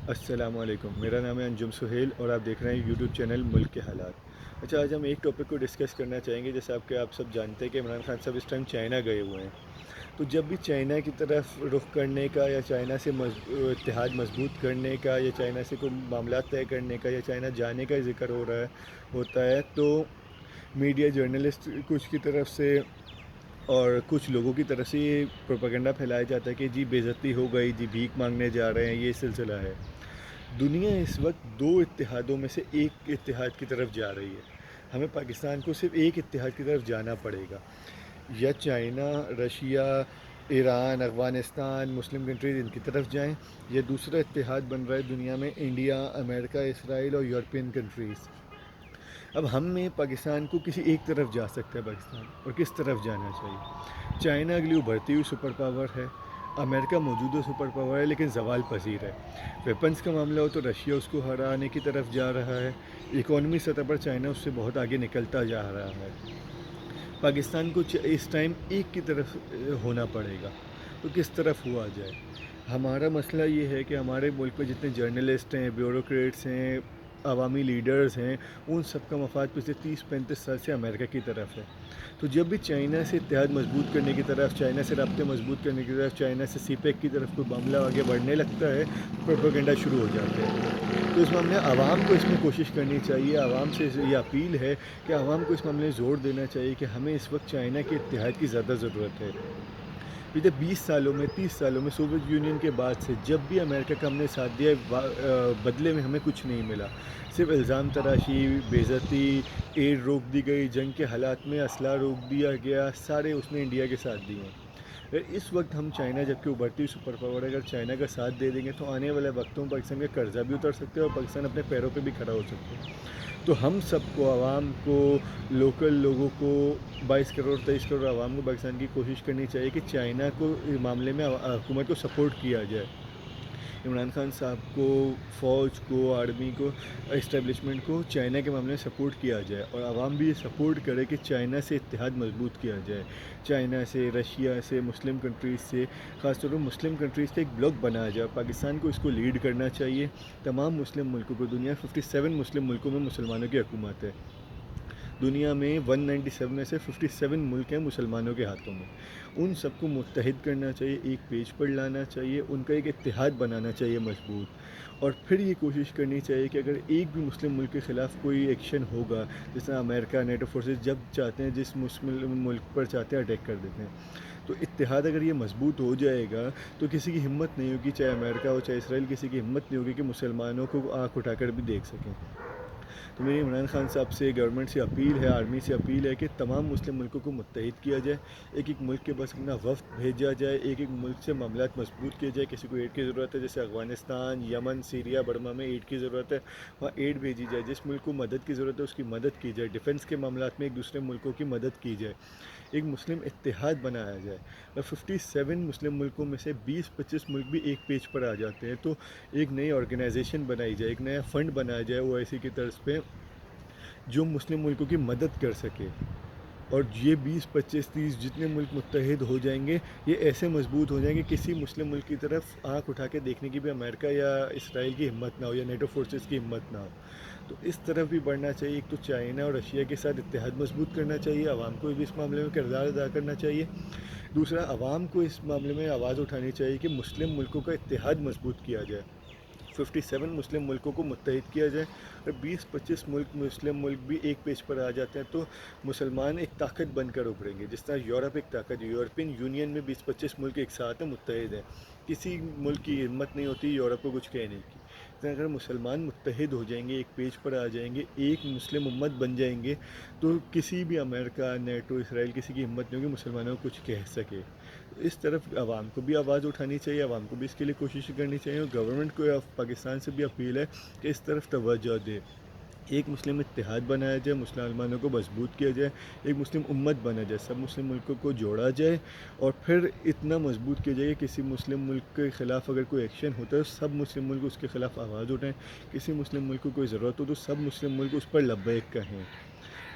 السلام علیکم، میرا نام ہے انجم سہیل اور آپ دیکھ رہے ہیں یوٹیوب چینل ملک کے حالات۔ اچھا، آج ہم ایک ٹاپک کو ڈسکس کرنا چاہیں گے، جیسے آپ سب جانتے ہیں کہ عمران خان صاحب اس ٹائم چائنا گئے ہوئے ہیں۔ تو جب بھی چائنا کی طرف رخ کرنے کا یا چائنا سے اتحاد مضبوط کرنے کا یا چائنا سے کوئی معاملات طے کرنے کا یا چائنا جانے کا ذکر ہوتا ہے تو میڈیا جرنلسٹ کچھ کی طرف سے اور کچھ لوگوں کی طرف سے یہ پروپیگنڈا پھیلایا جاتا ہے کہ جی بے عزتی ہو گئی، جی بھیک مانگنے جا رہے ہیں، یہ سلسلہ ہے۔ دنیا اس وقت دو اتحادوں میں سے ایک اتحاد کی طرف جا رہی ہے۔ ہمیں پاکستان کو صرف ایک اتحاد کی طرف جانا پڑے گا، یا چائنا، رشیا، ایران، افغانستان، مسلم کنٹریز ان کی طرف جائیں، یا دوسرا اتحاد بن رہا ہے دنیا میں انڈیا، امریکہ، اسرائیل اور یورپین کنٹریز۔ اب ہم میں پاکستان کو کسی ایک طرف جا سکتا ہے پاکستان، اور کس طرف جانا چاہیے؟ چائنا اگلی ابھرتی ہوئی سپر پاور ہے، امریکہ موجودہ سپر پاور ہے لیکن زوال پذیر ہے۔ ویپنز کا معاملہ ہو تو رشیا اس کو ہرانے کی طرف جا رہا ہے، اکانومی سطح پر چائنا اس سے بہت آگے نکلتا جا رہا ہے۔ پاکستان کو اس ٹائم ایک کی طرف ہونا پڑے گا، تو کس طرف ہوا جائے؟ ہمارا مسئلہ یہ ہے کہ ہمارے ملک میں جتنے جرنلسٹ ہیں، بیوروکریٹس ہیں، عوامی لیڈرز ہیں، ان سب کا مفاد پچھلے 30-35 سال سے امریکہ کی طرف ہے۔ تو جب بھی چائنا سے اتحاد مضبوط کرنے کی طرف، چائنا سے رابطے مضبوط کرنے کی طرف، چائنا سے سی پیک کی طرف کوئی معاملہ آگے بڑھنے لگتا ہے، پروپیگنڈا شروع ہو جاتے ہیں۔ تو اس معاملے عوام کو اس میں کوشش کرنی چاہیے، عوام سے یہ اپیل ہے کہ عوام کو اس معاملے میں زور دینا چاہیے کہ ہمیں اس وقت چائنا کے اتحاد کی زیادہ ضرورت ہے۔ پچھلے 20 سالوں میں، 30 سالوں میں سوویت یونین کے بعد سے جب بھی امریکہ کا ہم نے ساتھ دیا، بدلے میں ہمیں کچھ نہیں ملا، صرف الزام تراشی، بے عزتی، ایڈ روک دی گئی، جنگ کے حالات میں اسلحہ روک دیا گیا، سارے اس نے انڈیا کے ساتھ دیے ہیں۔ اگر اس وقت ہم چائنا جبکہ ابھرتی سپر پاور ہے، اگر چائنا کا ساتھ دے دیں گے تو آنے والے وقتوں میں پاکستان کا قرضہ بھی اتر سکتے ہیں اور پاکستان اپنے پیروں پہ بھی کھڑا ہو سکتے ہیں۔ تو ہم سب کو، عوام کو، لوکل لوگوں کو، 22 کروڑ 23 کروڑ عوام کو پاکستان کی کوشش کرنی چاہیے کہ چائنا کو اس معاملے میں حکومت کو سپورٹ کیا جائے، عمران خان صاحب کو، فوج کو، آرمی کو، اسٹیبلشمنٹ کو چائنا کے معاملے میں سپورٹ کیا جائے، اور عوام بھی یہ سپورٹ کرے کہ چائنا سے اتحاد مضبوط کیا جائے، چائنا سے، رشیا سے، مسلم کنٹریز سے، خاص طور پر مسلم کنٹریز سے ایک بلاک بنایا جائے۔ پاکستان کو اس کو لیڈ کرنا چاہیے۔ تمام مسلم ملکوں کو، دنیا 57 مسلم ملکوں میں مسلمانوں کی حکومت ہے، دنیا میں 197 میں سے 57 ملک ہیں مسلمانوں کے ہاتھوں میں، ان سب کو متحد کرنا چاہیے، ایک پیج پر لانا چاہیے، ان کا ایک اتحاد بنانا چاہیے مضبوط، اور پھر یہ کوشش کرنی چاہیے کہ اگر ایک بھی مسلم ملک کے خلاف کوئی ایکشن ہوگا، جس طرح امریکہ، نیٹو فورسز جب چاہتے ہیں جس مسلم ملک پر چاہتے ہیں اٹیک کر دیتے ہیں، تو اتحاد اگر یہ مضبوط ہو جائے گا تو کسی کی ہمت نہیں ہوگی، چاہے امریکہ ہو چاہے اسرائیل، کسی کی ہمت نہیں ہوگی کہ مسلمانوں کو آنکھ اٹھا کر بھی دیکھ سکیں۔ تو میری عمران خان صاحب سے، گورنمنٹ سے اپیل ہے، آرمی سے اپیل ہے کہ تمام مسلم ملکوں کو متحد کیا جائے، ایک ایک ملک کے پاس اپنا وفد بھیجا جائے، ایک ایک ملک سے معاملات مضبوط کیے جائے، کسی کو ایڈ کی ضرورت ہے جیسے افغانستان، یمن، سیریا، برما میں ایڈ کی ضرورت ہے، وہاں ایڈ بھیجی جائے، جس ملک کو مدد کی ضرورت ہے اس کی مدد کی جائے، ڈیفنس کے معاملات میں ایک دوسرے ملکوں کی مدد کی جائے، ایک مسلم اتحاد بنایا جائے۔ اور 57 مسلم ملکوں میں سے 20-25 ملک بھی ایک پیج پر آ جاتے ہیں تو ایک نئی آرگنائزیشن بنائی جائے، ایک نیا فنڈ بنایا جائے OIC کی طرز پہ، جو مسلم ملکوں کی مدد کر سکے، اور یہ 20-25-30 جتنے ملک متحد ہو جائیں گے، یہ ایسے مضبوط ہو جائیں گے کسی مسلم ملک کی طرف آنکھ اٹھا کے دیکھنے کی بھی امریکہ یا اسرائیل کی ہمت نہ ہو، یا نیٹو فورسز کی ہمت نہ ہو۔ تو اس طرف بھی بڑھنا چاہیے، ایک تو چائنا اور رشیا کے ساتھ اتحاد مضبوط کرنا چاہیے، عوام کو بھی اس معاملے میں کردار ادا کرنا چاہیے، دوسرا عوام کو اس معاملے میں آواز اٹھانی چاہیے کہ مسلم ملکوں کا اتحاد مضبوط کیا جائے، 57 مسلم ملکوں کو متحد کیا جائے، اور 20-25 مسلم ملک بھی ایک پیج پر آ جاتے ہیں تو مسلمان ایک طاقت بن کر ابھریں گے، جس طرح یورپ ایک طاقت ہے، یورپین یونین میں 20-25 ملک ایک ساتھ ہیں، متحد ہیں، کسی ملک کی ہمت نہیں ہوتی یورپ کو کچھ کہنے کی۔ تو اگر مسلمان متحد ہو جائیں گے، ایک پیج پر آ جائیں گے، ایک مسلم امت بن جائیں گے، تو کسی بھی امریکہ، نیٹو، اسرائیل، کسی کی ہمت نہیں ہوگی مسلمانوں کو کچھ کہہ سکے۔ اس طرف عوام کو بھی آواز اٹھانی چاہیے، عوام کو بھی اس کے لیے کوشش کرنی چاہیے، اور گورنمنٹ کو پاکستان سے بھی اپیل ہے کہ اس طرف توجہ دے، ایک مسلم اتحاد بنایا جائے، مسلمانوں کو مضبوط کیا جائے، ایک مسلم امت بنا جائے، سب مسلم ملکوں کو جوڑا جائے، اور پھر اتنا مضبوط کیا جائے کہ کسی مسلم ملک کے خلاف اگر کوئی ایکشن ہوتا ہے تو سب مسلم ملک اس کے خلاف آواز اٹھائیں، کسی مسلم ملک کو کوئی ضرورت ہو تو سب مسلم ملک اس پر لبیک کہیں۔